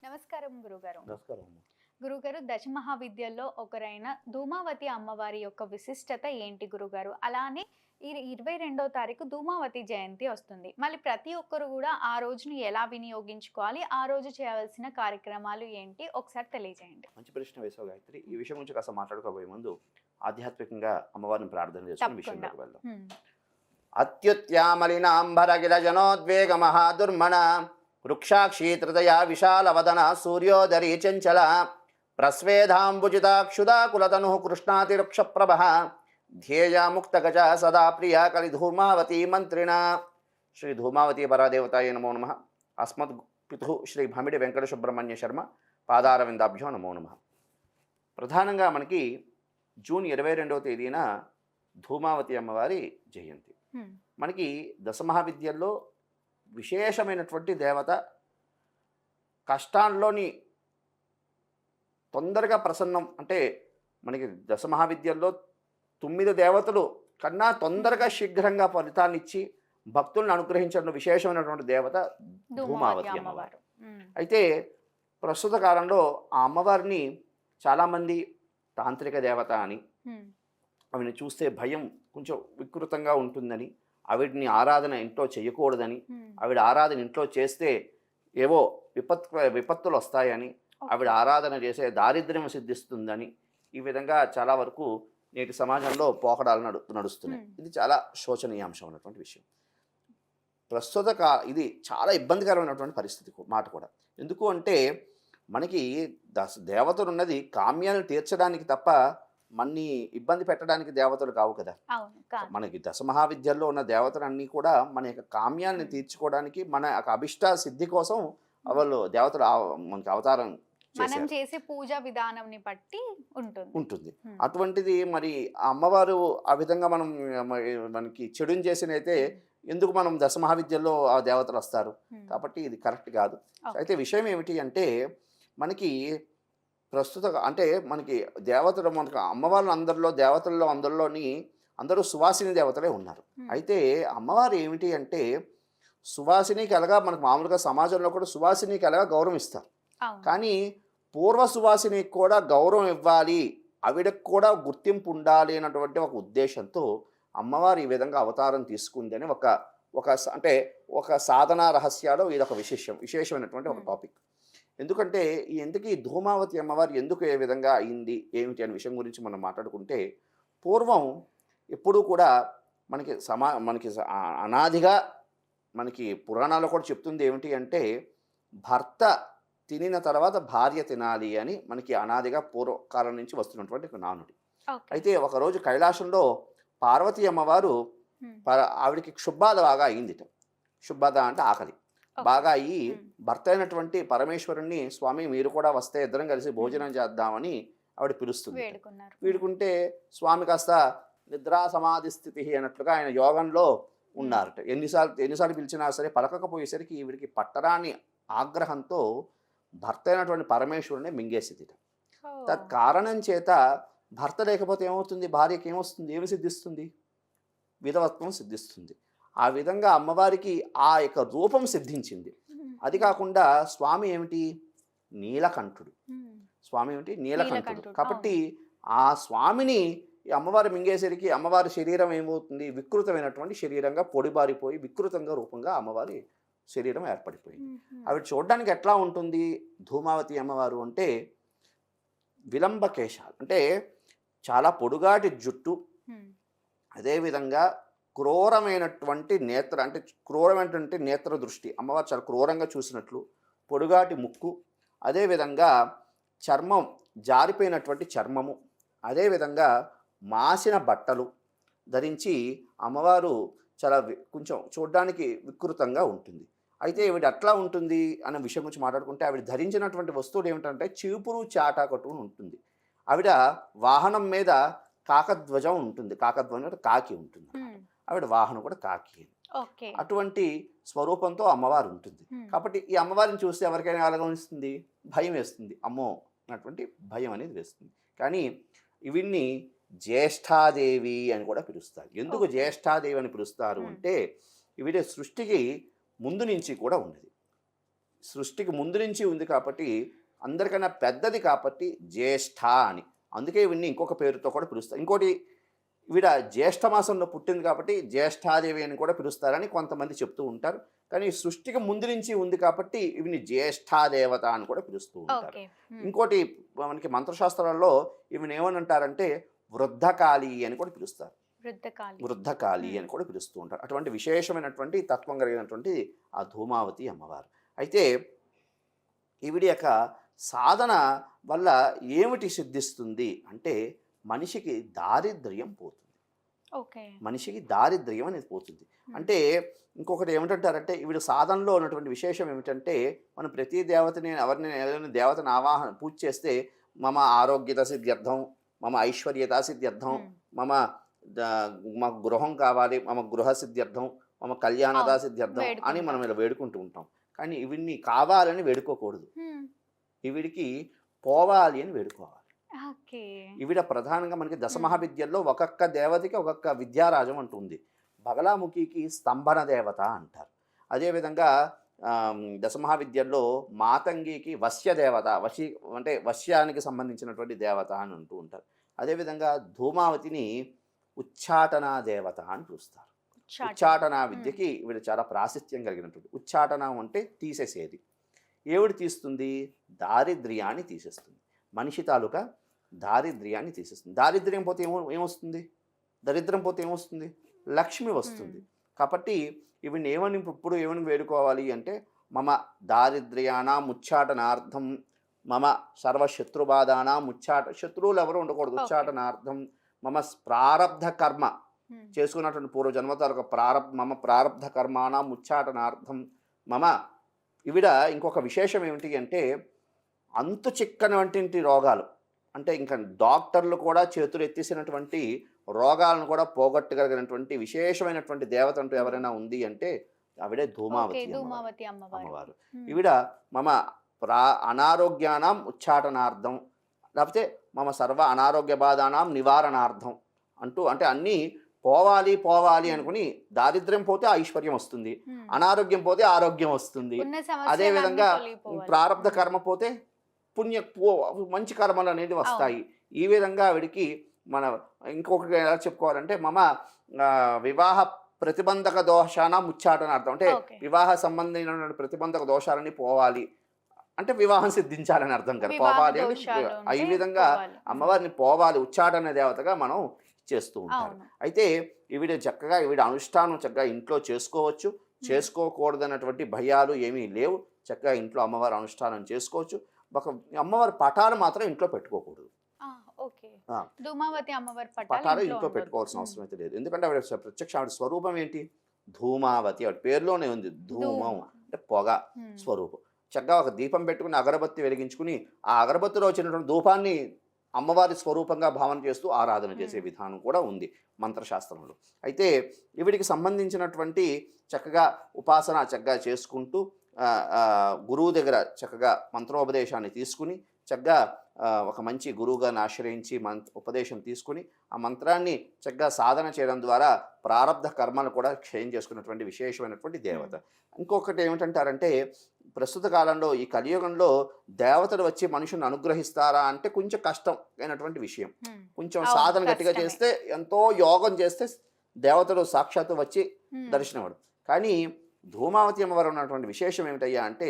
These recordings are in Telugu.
నమస్కారం గురుగారు. నమస్కారం. గురుగారు, దశమహావిద్యల్లో ఒకరైన ధూమావతి అమ్మవారి యొక్క విశిష్టత ఏంటి గురుగారు? అలానే ఈ 22వ తారీఖు ధూమావతి జయంతి వస్తుంది. మళ్ళీ ప్రతి ఒక్కరు కూడా ఆ రోజుని ఎలా వినియోగించుకోవాలి? ఆ రోజు చేయవలసిన కార్యక్రమాలు ఏంటి? ఒకసారి తెలియజేయండి. మంచి ప్రశ్న వేసావు గాయత్రి. ఈ విషయం గురించి కాస్త మాట్లాడుకోబోయే ముందు ఆధ్యాత్మికంగా అమ్మవారిని ప్రార్థన చేసుకుని తప్పకుండా. విషయంలోకి వెళ్దాం. హ్మ్. అత్యుత్యామలినాంబరగిరజనోద్వేగ మహాదుర్మణ వృక్షాక్షీ త్రితయా విశాలవదన సూర్యోదరీ చంచల ప్రస్వేదాంబుజితాక్షుదాకులతను కృష్ణాతిరుక్షప్రభ ధ్యేయ ముక్తగజ సదా ప్రియ కలిధూమావతి మంత్రిణ. శ్రీ ధూమావతి పరాదేవతాయ నమో నమః. అస్మద్ పితు శ్రీ భమిడి వెంకట సుబ్రహ్మణ్య శర్మ పాదారవిందాభ్యో నమో నమః. ప్రధానంగా మనకి జూన్ 22వ తేదీన ధూమావతి అమ్మవారి జయంతి. హ్మ్. మనకి దశమహావిద్యల్లో విశేషమైనటువంటి దేవత, కష్టాల్లోని తొందరగా ప్రసన్నం. అంటే మనకి దశమహావిద్యల్లో 9 దేవతలు కన్నా తొందరగా శీఘ్రంగా ఫలితాన్ని ఇచ్చి భక్తులను అనుగ్రహించిన విశేషమైనటువంటి దేవత ధూమావతి అమ్మవారు. హ్మ్. అయితే ప్రస్తుత కాలంలో ఆ అమ్మవారిని చాలామంది తాంత్రిక దేవత అని, హ్మ్. ఆవిడని చూస్తే భయం కొంచెం వికృతంగా ఉంటుందని, ఆవిడ్ని ఆరాధన ఇంట్లో చేయకూడదని, హ్మ్. ఆవిడ ఆరాధన ఇంట్లో చేస్తే ఏవో విపత్తులు వస్తాయని, ఆవిడ ఆరాధన చేసే దారిద్ర్యం సిద్ధిస్తుందని, ఈ విధంగా చాలా వరకు నేటి సమాజంలో పోకడాలు నడుస్తున్నాయి. ఇది చాలా శోచనీయాంశం ఉన్నటువంటి విషయం. ప్రస్తుత ఇది చాలా ఇబ్బందికరమైనటువంటి పరిస్థితి మాట కూడా. ఎందుకు అంటే మనకి దేవతలు ఉన్నది కామ్యాలను తీర్చడానికి తప్ప మన్ని ఇబ్బంది పెట్టడానికి దేవతలు కావు కదా. అవును, కాదు. మనకి దశమహావిద్యల్లో ఉన్న దేవతలన్నీ కూడా మన యొక్క కామ్యాన్ని తీర్చుకోవడానికి, మన యొక్క అభిష్ట సిద్ధి కోసం వాళ్ళు దేవతలు మనకి అవతారం మనం చేశారు. చేసే పూజా విధానంని బట్టి ఉంటుంది. అటువంటిది మరి ఆ అమ్మవారు ఆ విధంగా మనకి చెడుని చేసినైతే ఎందుకు మనం దశమహావిద్యల్లో ఆ దేవతలు వస్తారు? కాబట్టి ఇది కరెక్ట్ కాదు. అయితే విషయం ఏమిటి అంటే మనకి ప్రస్తుత అంటే మనకి దేవతలు, మనకు అమ్మవారు అందరిలోని అందరూ సువాసిని దేవతలే ఉన్నారు. అయితే అమ్మవారు ఏమిటి అంటే సువాసినికి ఎలాగా మనకు మామూలుగా సమాజంలో కూడా సువాసినికి ఎలాగా గౌరవం ఇస్తారు. కానీ పూర్వ సువాసినికి కూడా గౌరవం ఇవ్వాలి, ఆవిడకు కూడా గుర్తింపు ఉండాలి అన్నటువంటి ఒక ఉద్దేశంతో అమ్మవారు ఈ విధంగా అవతారం తీసుకుంది అని అంటే ఒక సాధనా రహస్యాలు ఇదొక విశేషమైనటువంటి ఒక టాపిక్. ఎందుకంటే ఈ ధూమావతి అమ్మవారు ఎందుకు ఏ విధంగా అయింది ఏమిటి అనే విషయం గురించి మనం మాట్లాడుకుంటే, పూర్వం ఎప్పుడూ కూడా మనకి అనాదిగా మనకి పురాణాలు కూడా చెప్తుంది ఏమిటి అంటే భర్త తినిన తర్వాత భార్య తినాలి అని మనకి అనాదిగా పూర్వకాలం నుంచి వస్తున్నటువంటి ఒక నానుడి. అయితే ఒకరోజు కైలాసంలో పార్వతీ అమ్మవారు ఆవిడికి క్షుబ్బాధ బాగా అయిందిట. క్షుబ్బాధ అంటే ఆకలి బాగా అయ్యి భర్త అయినటువంటి పరమేశ్వరుణ్ణి, స్వామి మీరు కూడా వస్తే ఇద్దరం కలిసి భోజనం చేద్దామని ఆవిడ పిలుస్తుంది. వీడుకుంటే స్వామి కాస్త నిద్రా సమాధి స్థితి అన్నట్లుగా ఆయన యోగంలో ఉన్నారట. ఎన్నిసార్లు పిలిచినా సరే పలకకపోయేసరికి ఈవిడికి పట్టరాని ఆగ్రహంతో భర్త అయినటువంటి పరమేశ్వరుని మింగేసిదిట. తత్కారణం చేత భర్త లేకపోతే ఏమవుతుంది? భార్యకి ఏమొస్తుంది? ఏమి సిద్ధిస్తుంది? విధవత్వం సిద్ధిస్తుంది. ఆ విధంగా అమ్మవారికి ఆ యొక్క రూపం సిద్ధించింది. అది కాకుండా స్వామి ఏమిటి? నీలకంఠుడు. స్వామి ఏమిటి? నీలకంఠుడు. కాబట్టి ఆ స్వామిని ఈ అమ్మవారు మింగేసరికి అమ్మవారి శరీరం ఏమవుతుంది? వికృతమైనటువంటి శరీరంగా పొడిబారిపోయి వికృతంగా రూపంగా అమ్మవారి శరీరం ఏర్పడిపోయింది. ఆవిడ చూడడానికి ఎట్లా ఉంటుంది ధూమావతి అమ్మవారు అంటే విలంబ కేశాలు, అంటే చాలా పొడుగాటి జుట్టు, అదేవిధంగా క్రూరమైనటువంటి నేత్ర దృష్టి, అమ్మవారు చాలా క్రూరంగా చూసినట్లు, పొడుగాటి ముక్కు, అదేవిధంగా చర్మం జారిపోయినటువంటి చర్మము, అదేవిధంగా మాసిన బట్టలు ధరించి అమ్మవారు చాలా కొంచెం చూడడానికి వికృతంగా ఉంటుంది. అయితే ఆవిడ అట్లా ఉంటుంది అనే విషయం గురించి మాట్లాడుకుంటే ఆవిడ ధరించినటువంటి వస్తువులు ఏమిటంటే చీపురు చాటాకటు ఉంటుంది. ఆవిడ వాహనం మీద కాకధ్వజం ఉంటుంది. కాకధ్వజం అంటే కాకి ఉంటుంది. ఆవిడ వాహనం కూడా కాకి. అటువంటి స్వరూపంతో అమ్మవారు ఉంటుంది. కాబట్టి ఈ అమ్మవారిని చూస్తే ఎవరికైనా అలాగనిస్తుంది, భయం వేస్తుంది. అమ్మో అన్నటువంటి భయం అనేది వేస్తుంది. కానీ ఇవిన్ని జ్యేష్ఠాదేవి అని కూడా పిలుస్తారు. ఎందుకు జ్యేష్ఠాదేవి అని పిలుస్తారు అంటే ఈవిడ సృష్టికి ముందు నుంచి కూడా ఉన్నది. సృష్టికి ముందు నుంచి ఉంది కాబట్టి అందరికన్నా పెద్దది కాబట్టి జ్యేష్ఠ అని, అందుకే వీడిని ఇంకొక పేరుతో కూడా పిలుస్తారు. ఇంకోటి ఈవిడ జ్యేష్ఠ మాసంలో పుట్టింది కాబట్టి జ్యేష్ఠాదేవి అని కూడా పిలుస్తారని కొంతమంది చెప్తూ ఉంటారు. కానీ సృష్టికి ముందు నుంచి ఉంది కాబట్టి ఈవిని జ్యేష్ఠాదేవత అని కూడా పిలుస్తూ ఉంటారు. ఓకే. ఇంకోటి మనకి మంత్రశాస్త్రాల్లో ఈవిని ఏమని అంటారంటే వృద్ధకాళి అని కూడా పిలుస్తారు. వృద్ధకాళి అని కూడా పిలుస్తూ ఉంటారు. అటువంటి విశేషమైనటువంటి తత్వం కలిగినటువంటి ఆ ధూమావతి అమ్మవారు. అయితే ఈవిడి యొక్క సాధన వల్ల ఏమిటి సిద్ధిస్తుంది అంటే మనిషికి దారిద్ర్యం పోతుంది. ఓకే. మనిషికి దారిద్ర్యం అనేది పోతుంది. అంటే ఇంకొకటి ఏమిటంటారంటే ఈవిడ సాధనలో ఉన్నటువంటి విశేషం ఏమిటంటే మనం ప్రతి దేవతని ఎవరిని దేవతను ఆవాహన పూజ చేస్తే మమ ఆరోగ్యత సిద్ధ్యర్థం, మమ ఐశ్వర్యత సిద్ధ్యర్థం, మమ మాకు గృహం కావాలి, మమ గృహ సిద్ధ్యర్థం, మమ కళ్యాణదా సిద్ధ్యర్థం అని మనం ఇలా వేడుకుంటూ ఉంటాం. కానీ ఇవిని కావాలని వేడుకోకూడదు, ఈవిడికి పోవాలి అని వేడుకోవాలి. ఈవిడ ప్రధానంగా మనకి దశమహావిద్యల్లో ఒక్కొక్క దేవతకి ఒక్కొక్క విద్యారాజం అంటుంది. బగలాముఖికి స్తంభన దేవత అంటారు. అదేవిధంగా దశమహావిద్యల్లో మాతంగికి వశ్య దేవత, అంటే వశ్యానికి సంబంధించినటువంటి దేవత అని అంటూ ఉంటారు. అదేవిధంగా ధూమావతిని ఉచ్చాటనా దేవత అని పిలుస్తారు. ఉచ్చాటనా విద్యకి ఈవిడ చాలా ప్రాశస్త్యం కలిగినటువంటి. ఉచ్చాటనం అంటే తీసేసేది. ఏవిడి తీస్తుంది? దారిద్ర్యాన్ని తీసేస్తుంది. మనిషి తాలూకా దారిద్ర్యాన్ని తీసేస్తుంది. దారిద్ర్యం పోతే ఏమొస్తుంది? దరిద్రం పోతే ఏమొస్తుంది? లక్ష్మి వస్తుంది. కాబట్టి ఈవిని ఇప్పుడు ఏమని వేడుకోవాలి అంటే మమ దారిద్ర్యానాం ఉచ్చాటనార్థం, మమ సర్వశత్రుబాధానాం శత్రువులు ఎవరు ఉండకూడదు, ఉచ్చాటనార్థం, మమ ప్రారబ్ధ కర్మ చేసుకున్నటువంటి పూర్వజన్మ తాలూకా మమ ప్రారబ్ధ కర్మానాం ఉచ్చాటనార్థం మమ. ఈవిడ ఇంకొక విశేషం ఏమిటి అంటే అంతు చిక్కని వంటి రోగాలు, అంటే ఇంకా డాక్టర్లు కూడా చేతులు ఎత్తేసినటువంటి రోగాలను కూడా పోగొట్టగలిగినటువంటి విశేషమైనటువంటి దేవత అంటూ ఎవరైనా ఉంది అంటే ఆవిడే ధూమావతి అమ్మవారు. ఈవిడ మమ అనారోగ్యానాం ఉచ్చాటనార్థం, లేకపోతే మమ సర్వ అనారోగ్య బాధానాం నివారణార్థం అంటూ, అంటే అన్నీ పోవాలి అనుకుని దారిద్ర్యం పోతే ఐశ్వర్యం వస్తుంది, అనారోగ్యం పోతే ఆరోగ్యం వస్తుంది, అదేవిధంగా ప్రారబ్ధ కర్మ పోతే మంచి కర్మలు అనేది వస్తాయి. ఈ విధంగా ఆవిడికి మన ఇంకొకటి ఎలా చెప్పుకోవాలంటే మమ వివాహ ప్రతిబంధక దోషాన ఉచ్చాటనార్థం, అంటే వివాహ సంబంధించిన ప్రతిబంధక దోషాలని పోవాలి అంటే వివాహం సిద్ధించాలని అర్థం కదా, పోవాలి అని. ఈ విధంగా అమ్మవారిని పోవాలి ఉచ్చాటన దేవతగా మనం చేస్తూ ఉంటారు. అయితే ఈవిడ చక్కగా ఈవిడ అనుష్ఠానం చక్కగా ఇంట్లో చేసుకోవచ్చు, చేసుకోకూడదన్నటువంటి భయాలు ఏమీ లేవు. చక్కగా ఇంట్లో అమ్మవారి అనుష్ఠానం చేసుకోవచ్చు. ఒక అమ్మవారి పటాలు మాత్రం ఇంట్లో పెట్టుకోకూడదు. పటాలు ఇంట్లో పెట్టుకోవాల్సిన అవసరం అయితే లేదు. ఎందుకంటే ఆవిడ ప్రత్యక్ష ఆవిడ స్వరూపం ఏంటి? ధూమావతి. ఆవిడ పేరులోనే ఉంది ధూమం అంటే పొగ స్వరూపం. చక్కగా ఒక దీపం పెట్టుకుని అగరబత్తి వెలిగించుకుని ఆ అగరబత్తిలో వచ్చినటువంటి ధూపాన్ని అమ్మవారి స్వరూపంగా భావన చేస్తూ ఆరాధన చేసే విధానం కూడా ఉంది మంత్రశాస్త్రంలో. అయితే ఈవిడికి సంబంధించినటువంటి చక్కగా ఉపాసన చక్కగా చేసుకుంటూ గురువు దగ్గర చక్కగా మంత్రోపదేశాన్ని తీసుకుని చక్కగా ఒక మంచి గురువుగారిని ఆశ్రయించి ఉపదేశం తీసుకుని ఆ మంత్రాన్ని చక్కగా సాధన చేయడం ద్వారా ప్రారబ్ధ కర్మలు కూడా క్షయం చేసుకున్నటువంటి విశేషమైనటువంటి దేవత. ఇంకొకటి ఏమిటంటారంటే ప్రస్తుత కాలంలో ఈ కలియుగంలో దేవతలు వచ్చి మనుషుని అనుగ్రహిస్తారా అంటే కొంచెం కష్టం అయినటువంటి విషయం. కొంచెం సాధన గట్టిగా చేస్తే, ఎంతో యోగం చేస్తే దేవతలు సాక్షాత్తు వచ్చి దర్శనవాడు. కానీ ధూమావతి అమ్మవారు ఉన్నటువంటి విశేషం ఏమిటయ్యా అంటే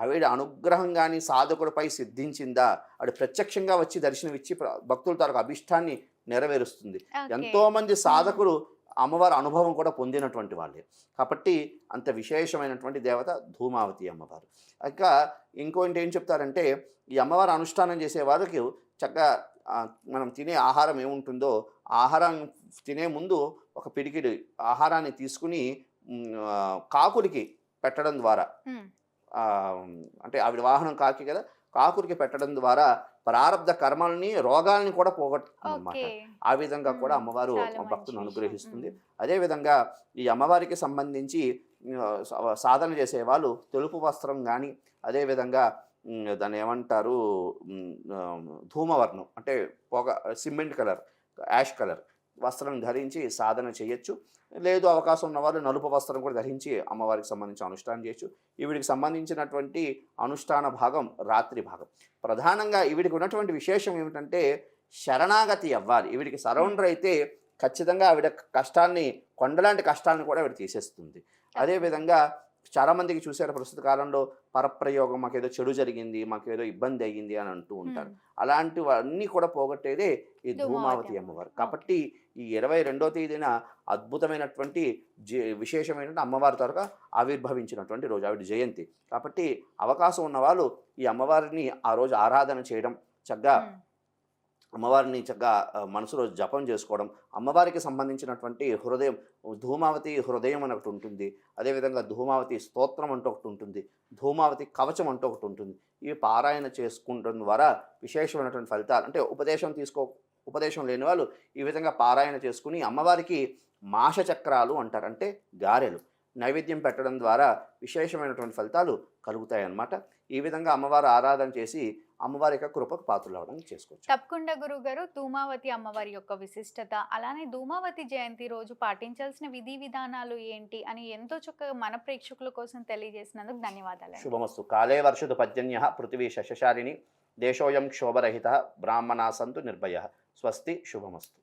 ఆవిడ అనుగ్రహం కానీ సాధకుడిపై సిద్ధించిందా, ఆవిడ ప్రత్యక్షంగా వచ్చి దర్శనమిచ్చి భక్తుల తాలూకు అభిష్టాన్ని నెరవేరుస్తుంది. ఎంతోమంది సాధకులు అమ్మవారి అనుభవం కూడా పొందినటువంటి వాళ్ళే. కాబట్టి అంత విశేషమైనటువంటి దేవత ధూమావతి అమ్మవారు. ఇంకా ఇంకోటి ఏం చెప్తారంటే ఈ అమ్మవారి అనుష్ఠానం చేసే వారికి చక్కగా మనం తినే ఆహారం ఏముంటుందో ఆహారం తినే ముందు ఒక పిడికిడి ఆహారాన్ని తీసుకుని కాకుడికి పెట్టడం ద్వారా, అంటే ఆవిడ వాహనం కాకి కదా, కాకుడికి పెట్టడం ద్వారా ప్రారబ్ధ కర్మల్ని రోగాల్ని కూడా పోగొట్టుకుందన్నమాట. ఆ విధంగా కూడా అమ్మవారు భక్తులను అనుగ్రహిస్తుంది. అదేవిధంగా ఈ అమ్మవారికి సంబంధించి సాధన చేసే వాళ్ళు తెలుపు వస్త్రం కానీ, అదేవిధంగా దాన్ని ఏమంటారు ధూమవర్ణం అంటే పొగ సిమెంట్ కలర్, యాష్ కలర్ వస్త్రం ధరించి సాధన చేయొచ్చు. లేదు అవకాశం ఉన్నవాళ్ళు నలుపు వస్త్రం కూడా ధరించి అమ్మవారికి సంబంధించి అనుష్ఠానం చేయొచ్చు. ఈవిడికి సంబంధించినటువంటి అనుష్ఠాన భాగం రాత్రి భాగం. ప్రధానంగా ఈవిడికి ఉన్నటువంటి విశేషం ఏమిటంటే శరణాగతి అవ్వాలి. ఈవిడికి సరౌండర్ అయితే ఖచ్చితంగా ఆవిడ కష్టాల్ని, కొండలాంటి కష్టాలను కూడా ఆవిడ తీసేస్తుంది. అదేవిధంగా చాలామందికి చూసారు ప్రస్తుత కాలంలో పరప్రయోగం, మాకేదో చెడు జరిగింది, మాకేదో ఇబ్బంది అయ్యింది అని అంటూ ఉంటారు. అలాంటివన్నీ కూడా పోగొట్టేదే ఈ ధూమావతి అమ్మవారు. కాబట్టి ఈ 22వ తేదీన అద్భుతమైనటువంటి విశేషమైనటువంటి అమ్మవారి త్వరగా ఆవిర్భవించినటువంటి రోజు, ఆవిడ జయంతి. కాబట్టి అవకాశం ఉన్నవాళ్ళు ఈ అమ్మవారిని ఆ రోజు ఆరాధన చేయడం, చక్కగా అమ్మవారిని చక్కగా మనసులో జపం చేసుకోవడం, అమ్మవారికి సంబంధించినటువంటి హృదయం, ధూమావతి హృదయం అని ఒకటి ఉంటుంది, అదేవిధంగా ధూమావతి స్తోత్రం అంటూ ఒకటి ఉంటుంది, ధూమావతి కవచం అంటూ ఒకటి ఉంటుంది. ఇవి పారాయణ చేసుకుంటం ద్వారా విశేషమైనటువంటి ఫలితాలు, అంటే ఉపదేశం లేని వాళ్ళు ఈ విధంగా పారాయణ చేసుకుని అమ్మవారికి మాష చక్రాలు అంటారు, అంటే గారెలు నైవేద్యం పెట్టడం ద్వారా విశేషమైనటువంటి ఫలితాలు కలుగుతాయన్నమాట. ఈ విధంగా అమ్మవారు ఆరాధన చేసి అమ్మవారి యొక్క కృపకు పాత్రలు అవడానికి చేసుకోవచ్చు. తప్పకుండా గురుగారు, ధూమావతి అమ్మవారి యొక్క విశిష్టత, అలానే ధూమావతి జయంతి రోజు పాటించాల్సిన విధి విధానాలు ఏంటి అని ఎంతో చక్కగా మన ప్రేక్షకుల కోసం తెలియజేసినందుకు ధన్యవాదాలు. శుభమస్తు. కాలే వర్షతు పర్జన్య పృథివీ శశశాలిని దేశోయం క్షోభరహిత బ్రాహ్మణా సంతు నిర్భయ. స్వస్తి. శుభమస్తు.